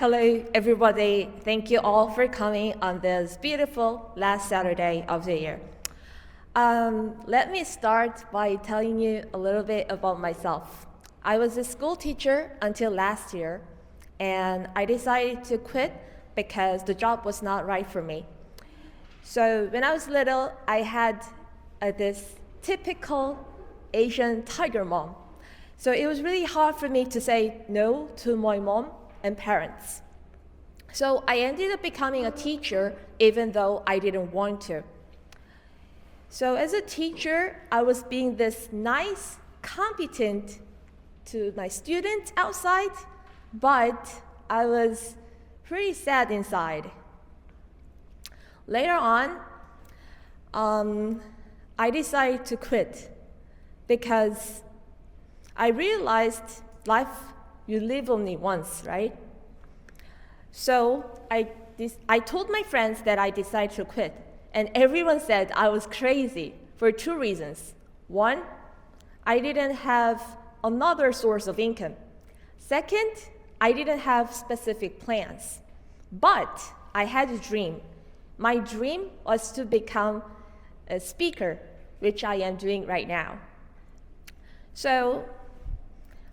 Hello, everybody. Thank you all for coming on this beautiful last Saturday of the year. Let me start by telling you a little bit about myself. I was a school teacher until last year, and I decided to quit because the job was not right for me. So when I was little, I had this typical Asian tiger mom. So it was really hard for me to say no to my mom and parents. So I ended up becoming a teacher even though I didn't want to. So as a teacher, I was being this nice, competent to my students outside, but I was pretty sad inside. Later on, I decided to quit because I realized life you live only once, right? So I told my friends that I decided to quit, and everyone said I was crazy for two reasons. One, I didn't have another source of income. Second, I didn't have specific plans. But I had a dream. My dream was to become a speaker, which I am doing right now. So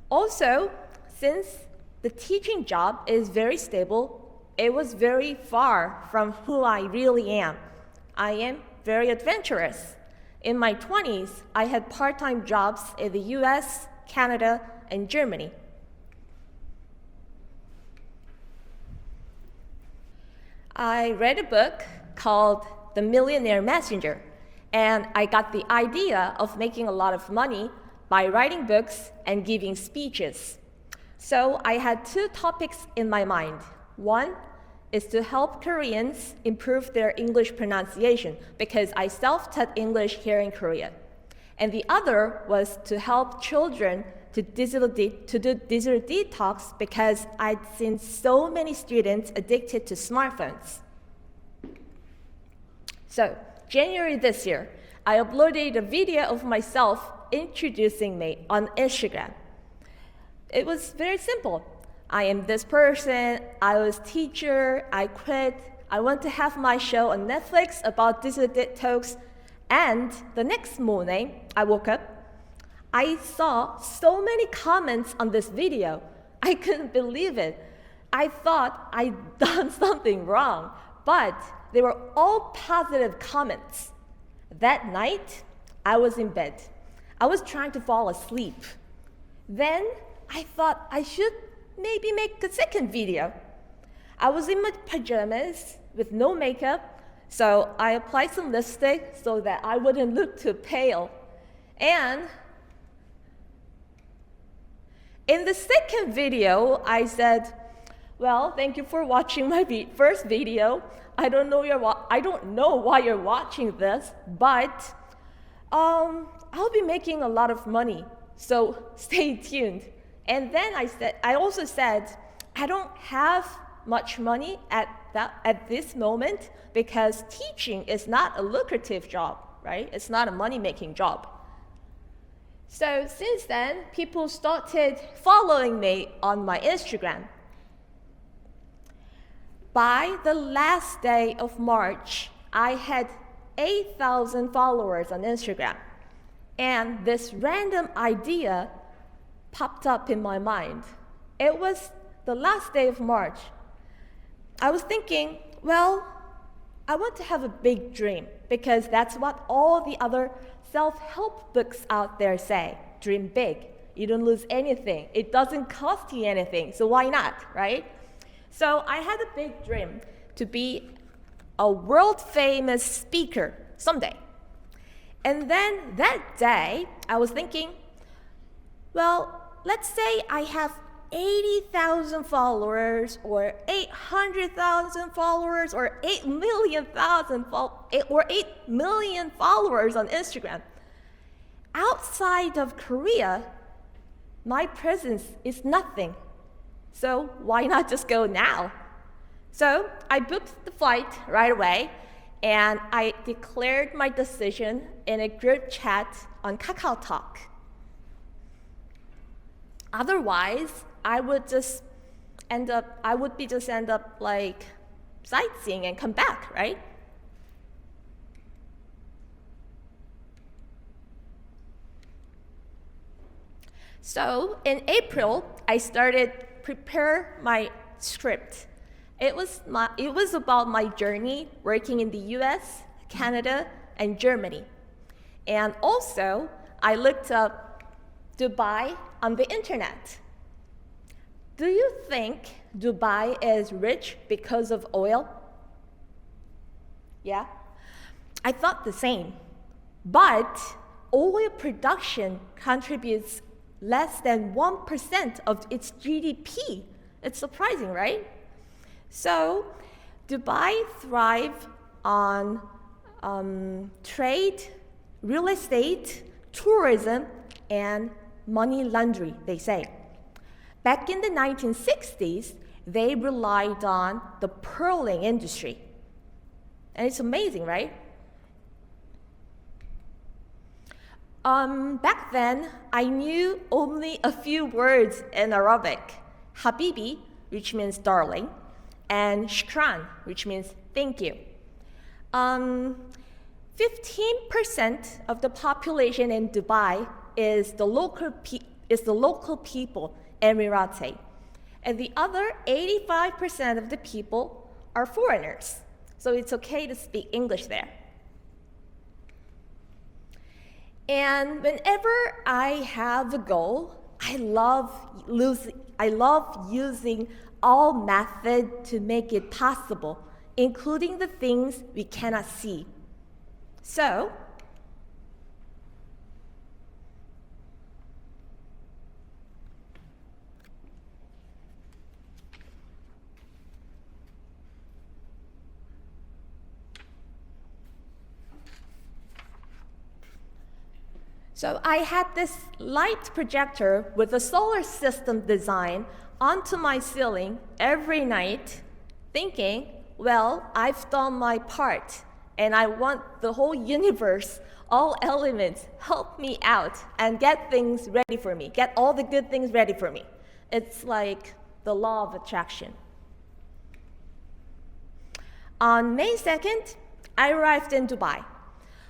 also, since the teaching job is very stable, it was very far from who I really am. I am very adventurous. In my 20s, I had part-time jobs in the US, Canada, and Germany. I read a book called The Millionaire Messenger, and I got the idea of making a lot of money by writing books and giving speeches. So I had two topics in my mind. One is to help Koreans improve their English pronunciation because I self-taught English here in Korea. And the other was to help children to do digital detox because I'd seen so many students addicted to smartphones. So, January this year, I uploaded a video of myself introducing me on Instagram. It was very simple. I am this person, I was teacher, I quit, I want to have my show on Netflix about digital detox, and the next morning, I woke up, I saw so many comments on this video. I couldn't believe it. I thought I'd done something wrong, but they were all positive comments. That night, I was in bed. I was trying to fall asleep. Then I thought I should maybe make a second video. I was in my pajamas with no makeup, so I applied some lipstick so that I wouldn't look too pale. And in the second video, I said, well, thank you for watching my first video. I don't know why you're watching this, but I'll be making a lot of money, so stay tuned. And then I also said, I don't have much money at this moment because teaching is not a lucrative job, right? It's not a money-making job. So since then, people started following me on my Instagram. By the last day of March, I had 8,000 followers on Instagram. And this random idea popped up in my mind. It was the last day of March. I was thinking, well, I want to have a big dream because that's what all the other self-help books out there say. Dream big. You don't lose anything. It doesn't cost you anything, so why not, right? So I had a big dream to be a world-famous speaker someday. And then that day, I was thinking, well, let's say I have 80,000 followers or 800,000 followers or 8 million followers on Instagram. Outside of Korea, my presence is nothing. So why not just go now? So I booked the flight right away, and I declared my decision in a group chat on KakaoTalk. Otherwise, I would just I would be just end up like sightseeing and come back, right? So in April, I started prepare my script. It was about my journey working in the US, Canada, and Germany. And also, I looked up Dubai on the internet. Do you think Dubai is rich because of oil? Yeah? I thought the same. But oil production contributes less than 1% of its GDP. It's surprising, right? So Dubai thrives on trade, real estate, tourism, and money laundering, they say. Back in the 1960s, they relied on the pearling industry. And it's amazing, right? Back then, I knew only a few words in Arabic. Habibi, which means darling, and shukran, which means thank you. 15% of the population in Dubai is the local people, Emirati. And the other 85% of the people are foreigners. So it's okay to speak English there. And whenever I have a goal, I love using all methods to make it possible, including the things we cannot see. So I had this light projector with a solar system design onto my ceiling every night, thinking, well, I've done my part, and I want the whole universe, all elements, help me out and get things ready for me, get all the good things ready for me. It's like the law of attraction. On May 2nd, I arrived in Dubai.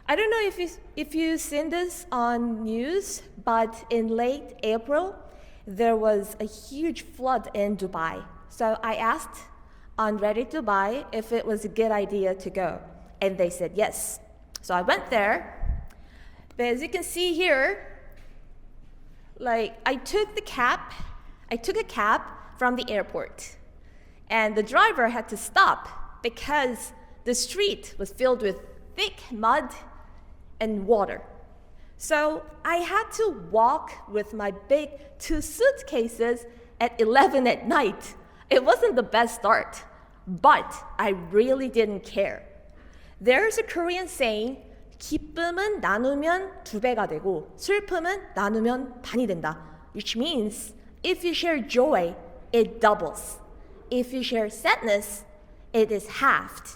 I don't know if you've seen this on news, but in late April, there was a huge flood in Dubai. So I asked on Reddit Dubai if it was a good idea to go, and they said yes. So I went there, but as you can see here, I took a cab from the airport, and the driver had to stop because the street was filled with thick mud and water. So I had to walk with my big 2 suitcases at 11 at night. It wasn't the best start, but I really didn't care. There's a Korean saying, 기쁨은 나누면 2배가 되고 슬픔은 나누면 반이 된다, which means if you share joy, it doubles. If you share sadness, it is halved.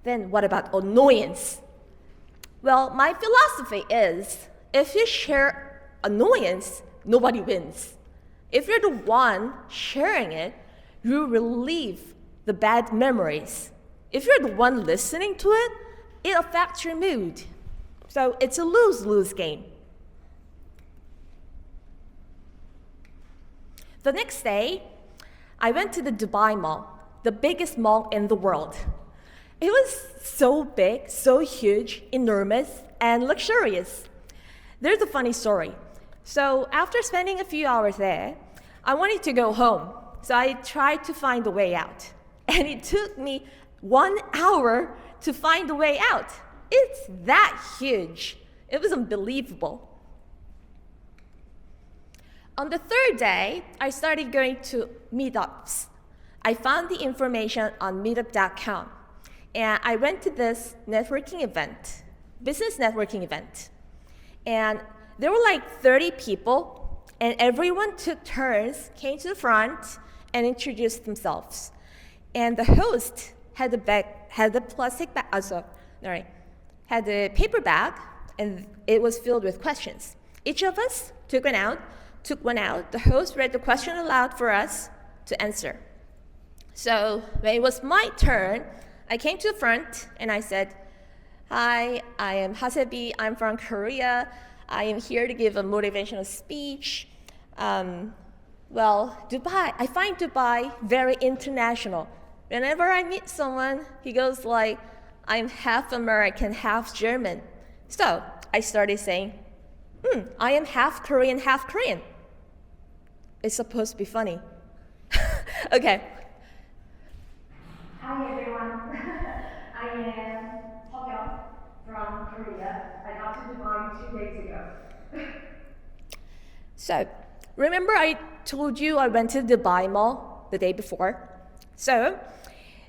Then what about annoyance? Well, my philosophy is, if you share annoyance, nobody wins. If you're the one sharing it, you relieve the bad memories. If you're the one listening to it, it affects your mood. So it's a lose-lose game. The next day, I went to the Dubai Mall, the biggest mall in the world. It was so big, so huge, enormous, and luxurious. There's a funny story. So after spending a few hours there, I wanted to go home. So I tried to find a way out. And it took me 1 hour to find a way out. It's that huge. It was unbelievable. On the third day, I started going to meetups. I found the information on meetup.com. And I went to this networking event, business networking event. And there were like 30 people, and everyone took turns, came to the front, and introduced themselves. And the host had a paper bag, and it was filled with questions. Each of us took one out. The host read the question aloud for us. to answer. So when it was my turn, I came to the front and I said, "Hi, I am Hasebi. I'm from Korea. I am here to give a motivational speech. Dubai, I find Dubai very international. Whenever I meet someone, he goes like, I'm half American, half German. So I started saying, I am half Korean, half Korean. It's supposed to be funny. Okay. Hi everyone. I am Hyeon from Korea. I got to Dubai 2 days ago. So, remember I told you I went to the Dubai Mall the day before? So,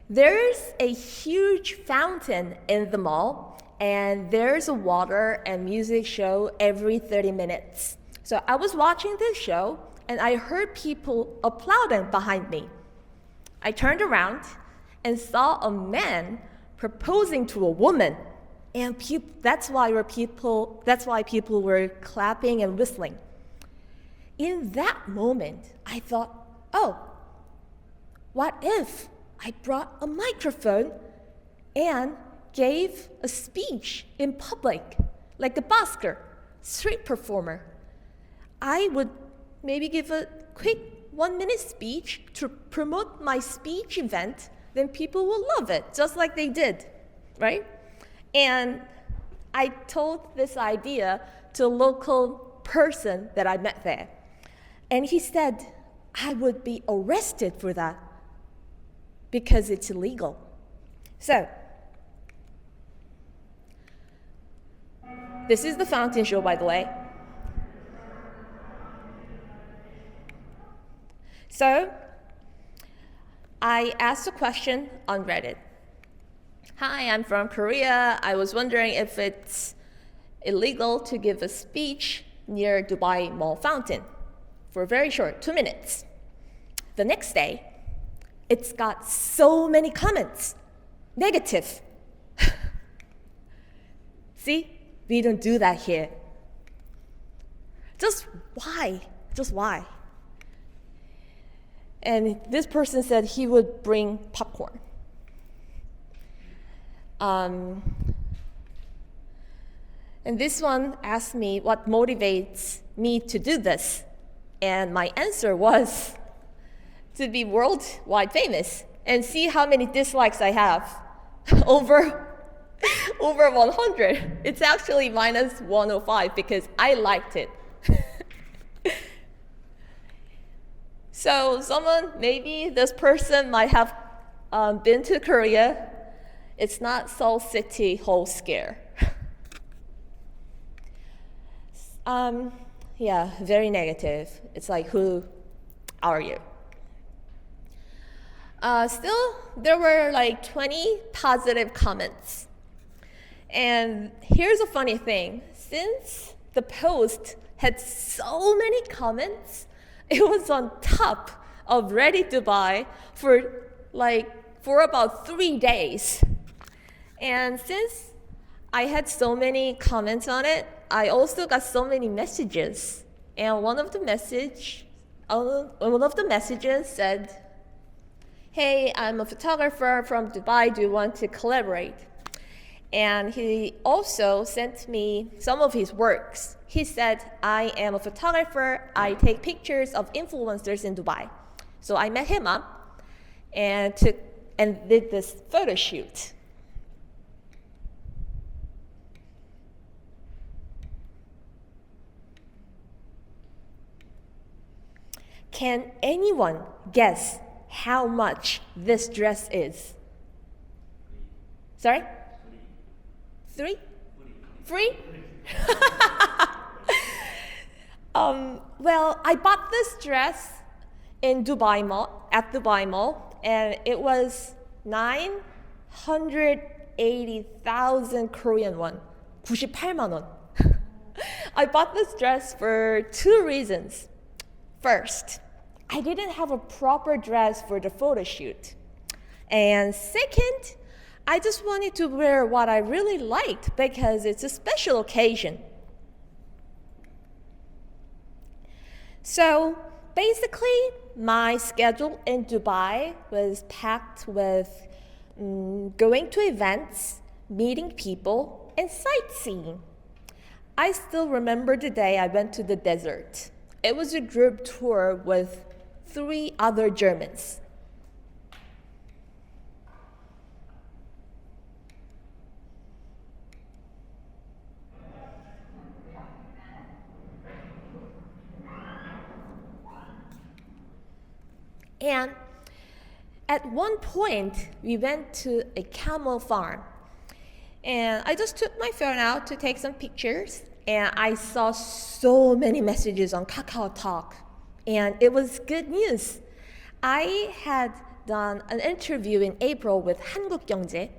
there's a huge fountain in the mall, and there's a water and music show every 30 minutes. So I was watching this show, and I heard people applauding behind me. I turned around and saw a man proposing to a woman, and that's why people were clapping and whistling. In that moment, I thought, oh, what if I brought a microphone and gave a speech in public, like a busker, street performer? I would maybe give a quick 1-minute speech to promote my speech event, then people will love it, just like they did, right? And I told this idea to a local person that I met there. And he said, I would be arrested for that because it's illegal. So, this is the fountain show, by the way. So, I asked a question on Reddit. Hi, I'm from Korea. I was wondering if it's illegal to give a speech near Dubai Mall fountain for very short, 2 minutes. The next day, it's got so many comments, negative. See, we don't do that here. Just why? Just why? And this person said he would bring popcorn. And this one asked me what motivates me to do this. And my answer was to be worldwide famous and see how many dislikes I have. over 100. It's actually minus 105 because I liked it. So maybe this person might have been to Korea. It's not Seoul City whole scare. Yeah, very negative. It's like, who are you? Still, there were like 20 positive comments. And here's a funny thing. Since the post had so many comments, it was on top of Reddit Dubai for about 3 days. And since I had so many comments on it, I also got so many messages. And one of the messages said, hey, I'm a photographer from Dubai, do you want to collaborate? And he also sent me some of his works. He said, I am a photographer, I take pictures of influencers in Dubai. So I met him up and did this photo shoot. Can anyone guess how much this dress is? Sorry? Free? Well, I bought this dress in at Dubai Mall, and it was 980,000 Korean won, 98만 원. I bought this dress for 2 reasons. First, I didn't have a proper dress for the photo shoot. And second, I just wanted to wear what I really liked because it's a special occasion. So basically, my schedule in Dubai was packed with going to events, meeting people, and sightseeing. I still remember the day I went to the desert. It was a group tour with 3 other Germans. And at one point, we went to a camel farm. And I just took my phone out to take some pictures, and I saw so many messages on KakaoTalk. And it was good news. I had done an interview in April with 한국경제,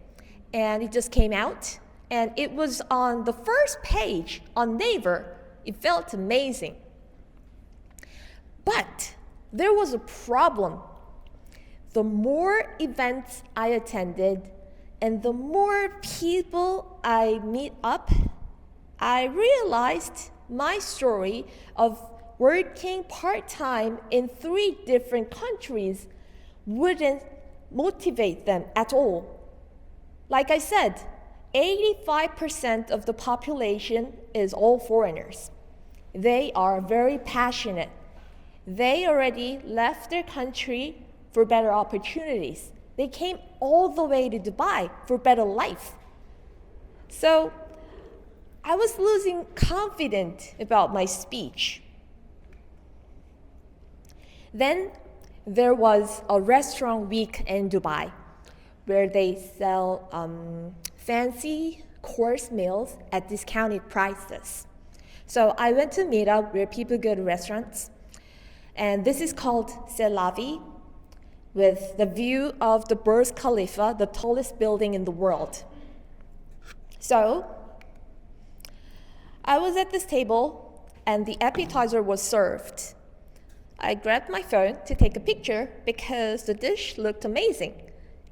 and it just came out. And it was on the first page on Naver. It felt amazing. But there was a problem. The more events I attended and the more people I meet up, I realized my story of working part-time in 3 different countries wouldn't motivate them at all. Like I said, 85% of the population is all foreigners. They are very passionate. They already left their country for better opportunities. They came all the way to Dubai for better life. So I was losing confidence about my speech. Then there was a restaurant week in Dubai where they sell fancy course meals at discounted prices. So I went to meet up where people go to restaurants. And this is called Selavi, with the view of the Burj Khalifa, the tallest building in the world. So I was at this table, and the appetizer was served. I grabbed my phone to take a picture because the dish looked amazing.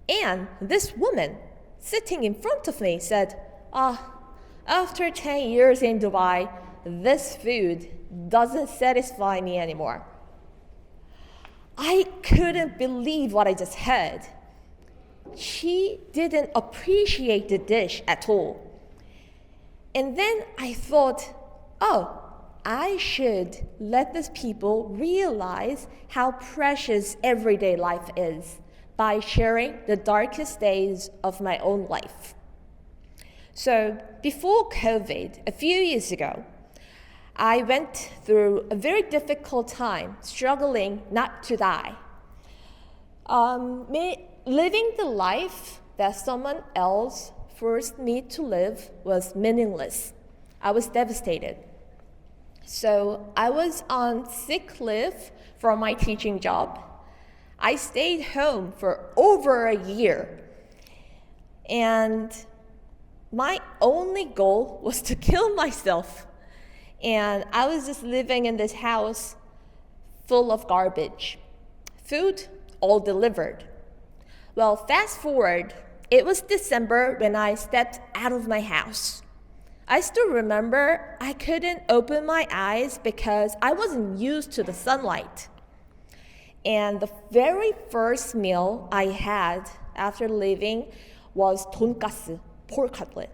And this woman sitting in front of me said, after 10 years in Dubai, this food doesn't satisfy me anymore. I couldn't believe what I just heard. She didn't appreciate the dish at all. And then I thought, I should let these people realize how precious everyday life is by sharing the darkest days of my own life. So before COVID, a few years ago, I went through a very difficult time, struggling not to die. Living the life that someone else forced me to live was meaningless. I was devastated. So I was on sick leave from my teaching job. I stayed home for over a year. And my only goal was to kill myself. And I was just living in this house full of garbage. Food, all delivered. Well, fast forward, it was December when I stepped out of my house. I still remember I couldn't open my eyes because I wasn't used to the sunlight. And the very first meal I had after leaving was 돈가스, pork cutlet.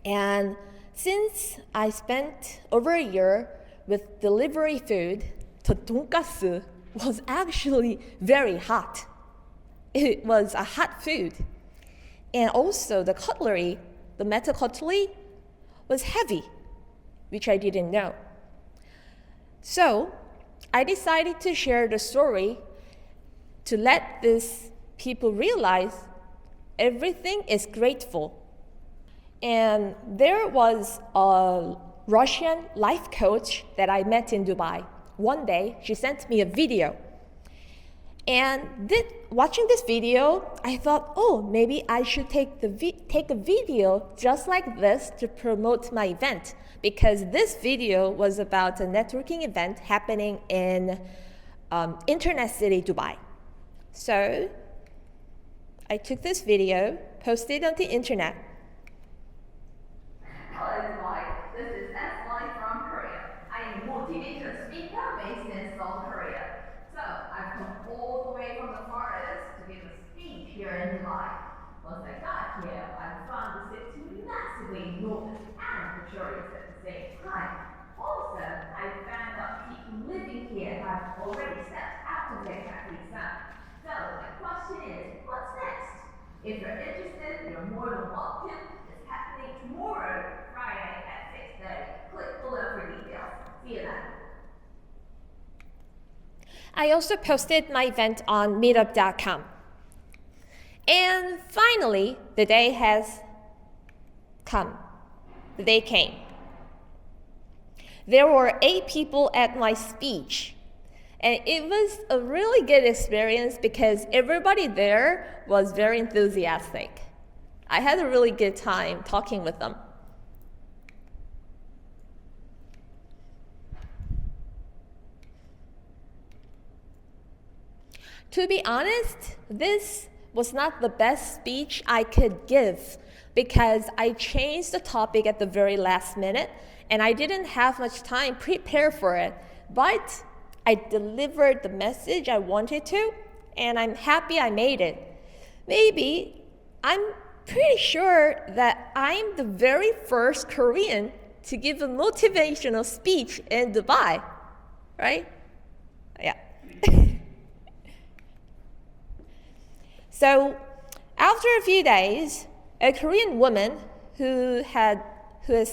And since I spent over a year with delivery food, the 돈가스 was actually very hot. It was a hot food. And also the cutlery, the metal cutlery, was heavy, which I didn't know. So I decided to share the story to let these people realize everything is grateful. And there was a Russian life coach that I met in Dubai. One day, she sent me a video. And watching this video, I thought, maybe I should take a video just like this to promote my event, because this video was about a networking event happening in Internet City, Dubai. So I took this video, posted it on the internet. Hello, Dubai. This is S.Y. from Korea. I am a motivator speaker based in South Korea. So, enormous and luxurious at the same time. Also, I found out people living here have already stepped out of their country zone. So the question is, what's next? If you're interested, you're more than welcome. It's happening tomorrow, Friday at 6:30. Click below for details. See you then. I also posted my event on meetup.com. And finally, the day has come. The day came. There were 8 people at my speech. And it was a really good experience because everybody there was very enthusiastic. I had a really good time talking with them. To be honest, this was not the best speech I could give because I changed the topic at the very last minute and I didn't have much time prepared for it. But I delivered the message I wanted to, and I'm happy I made it. Maybe, I'm pretty sure that I'm the very first Korean to give a motivational speech in Dubai, right? Yeah. So, after a few days, a Korean woman who has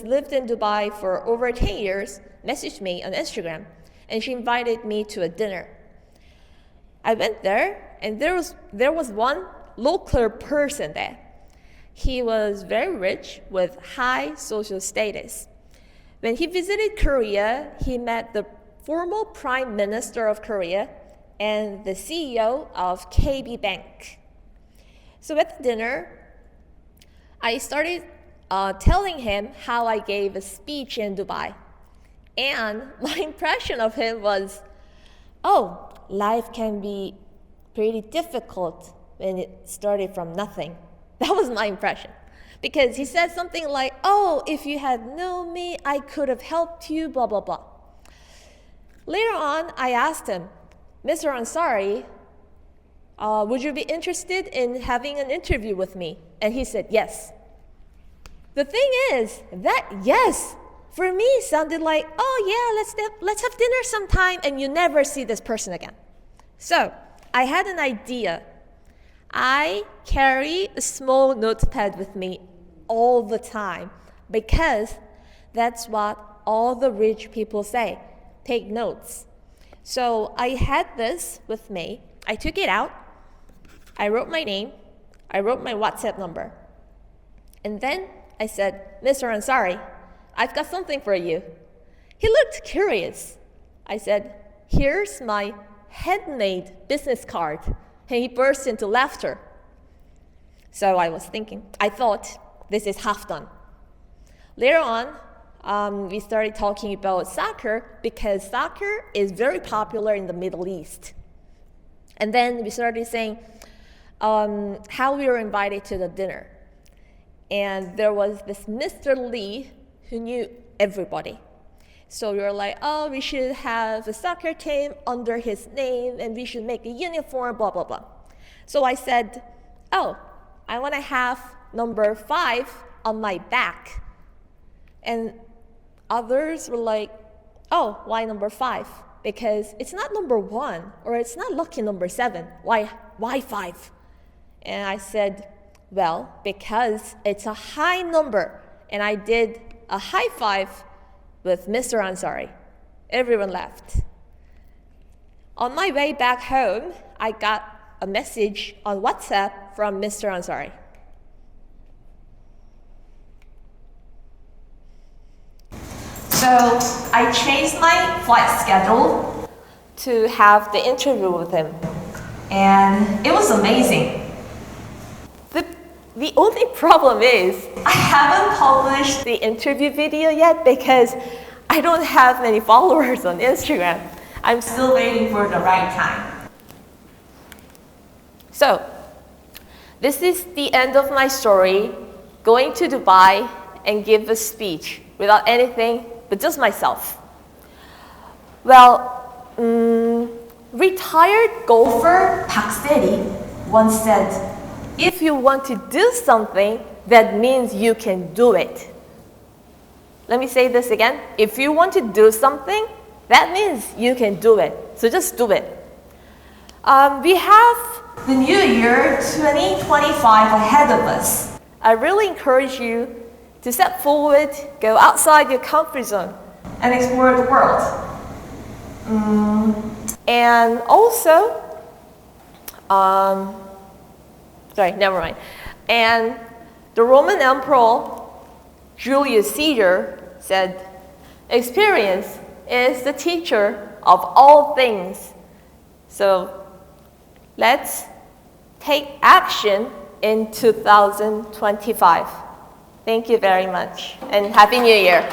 lived in Dubai for over 10 years messaged me on Instagram, and she invited me to a dinner. I went there, and there was one local person there. He was very rich with high social status. When he visited Korea, he met the former Prime Minister of Korea and the CEO of KB Bank. So at the dinner, I started telling him how I gave a speech in Dubai. And my impression of him was, oh, life can be pretty difficult when it started from nothing. That was my impression. Because he said something like, oh, if you had known me, I could have helped you, blah, blah, blah. Later on, I asked him, Mr. Ansari, would you be interested in having an interview with me? And he said, yes. The thing is, that yes, for me sounded like, oh yeah, let's have dinner sometime and you never see this person again. So I had an idea. I carry a small notepad with me all the time because that's what all the rich people say. Take notes. So I had this with me. I took it out. I wrote my name. I wrote my WhatsApp number. And then I said, Mr. Ansari, I've got something for you. He looked curious. I said, here's my handmade business card. And he burst into laughter. So I thought, this is half done. Later on, we started talking about soccer because soccer is very popular in the Middle East. And then we started saying how we were invited to the dinner. And there was this Mr. Lee who knew everybody. So we were like, oh, we should have a soccer team under his name and we should make a uniform, blah, blah, blah. So I said, oh, I want to have number 5 on my back. And others were like, oh, why number 5? Because it's not number 1 or it's not lucky number 7. Why 5? And I said, well, because it's a high number. And I did a high five with Mr. Ansari. Everyone laughed. On my way back home, I got a message on WhatsApp from Mr. Ansari. So I changed my flight schedule to have the interview with him. And it was amazing. The only problem is I haven't published the interview video yet because I don't have many followers on Instagram. I'm still waiting for the right time. So, this is the end of my story, going to Dubai and give a speech without anything but just myself. Well, retired golfer Park Se-ri once said, if you want to do something, that means you can do it. Let me say this again. If you want to do something, that means you can do it. So just do it. We have the new year 2025 ahead of us. I really encourage you to step forward, go outside your comfort zone, and explore the world. And also, never mind. And the Roman Emperor Julius Caesar said, experience is the teacher of all things. So let's take action in 2025. Thank you very much, and Happy New Year.